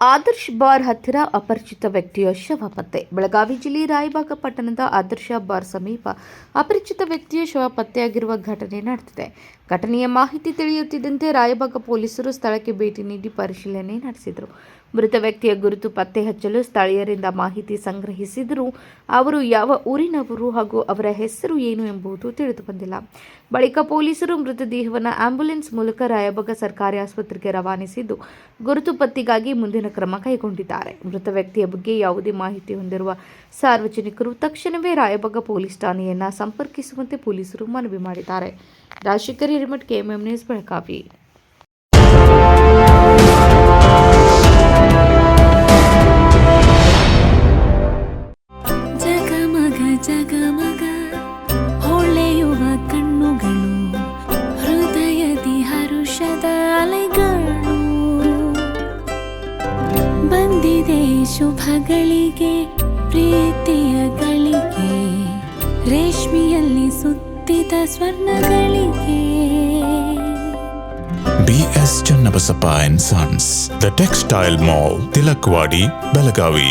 Adarsh bar ಹತ್ತಿರ ಅಪರಿಚಿತ ವ್ಯಕ್ತಿಯ ಶವ ಪತ್ತೆ. ಬೆಳಗಾವಿ ಜಿಲ್ಲೆ ರಾಯಬಾಗ ಪಟ್ಟಣದ ಆದರ್ಶ ಬಾರ್ ಸಮೀಪ ಅಪರಿಚಿತ ವ್ಯಕ್ತಿಯ ಶವ ಪತ್ತೆಯಾಗಿರುವ ಘಟನೆ ನಡೆದಿದೆ. ಘಟನೆಯ ಮಾಹಿತಿ ತಿಳಿಯುತ್ತಿದ್ದಂತೆ ರಾಯಬಾಗ ಪೊಲೀಸರು ಸ್ಥಳಕ್ಕೆ ಭೇಟಿ ನೀಡಿ ಪರಿಶೀಲನೆ ನಡೆಸಿದರು. ಮೃತ ವ್ಯಕ್ತಿಯ ಗುರುತು ಪತ್ತೆ ಹಚ್ಚಲು ಸ್ಥಳೀಯರಿಂದ ಮಾಹಿತಿ ಸಂಗ್ರಹಿಸಿದರೂ ಅವರು ಯಾವ ಊರಿನವರು ಹಾಗೂ ಅವರ ಹೆಸರು ಏನು ಎಂಬುದು ತಿಳಿದುಬಂದಿಲ್ಲ. ಬಳಿಕ ಪೊಲೀಸರು ಮೃತದೇಹವನ್ನು ಆಂಬ್ಯುಲೆನ್ಸ್ ಮೂಲಕ ರಾಯಬಾಗ ಸರ್ಕಾರಿ ಆಸ್ಪತ್ರೆಗೆ ರವಾನಿಸಿದ್ದು ಗುರುತು ಪತ್ತೆಗಾಗಿ ಮುಂದಿನ ಕ್ರಮ ಕೈಗೊಂಡಿದ್ದಾರೆ. ಮೃತ ವ್ಯಕ್ತಿಯ ಬಗ್ಗೆ ಯಾವುದೇ ಮಾಹಿತಿ ಹೊಂದಿರುವ ಸಾರ್ವಜನಿಕರು ತಕ್ಷಣವೇ ರಾಯಬಾಗ ಪೊಲೀಸ್ ಠಾಣೆಯನ್ನು ಸಂಪರ್ಕಿಸುವಂತೆ ಪೊಲೀಸರು ಮನವಿ ಮಾಡಿದ್ದಾರೆ. Rajashekhar Hiremath, KMM news, Belagavi. ಜಗಮಗ ಹೊಳೆಯುವ ಕಣ್ಣುಗಳು, ಹೃದಯದಿ ಹರುಷದ ಅಲೆಗಳು. ಬಂದಿದೆ ಶುಭಗಳಿಗೆ, ಪ್ರೀತಿಯ ಗಳಿಗೆ, ರೇಷ್ಮೆಯಲ್ಲಿ ಸುತ್ತಿದ ಸ್ವರ್ಣಗಳಿಗೆ. BS Channabasappa and Sons, The Textile Mall, Tilakvadi, Belagavi.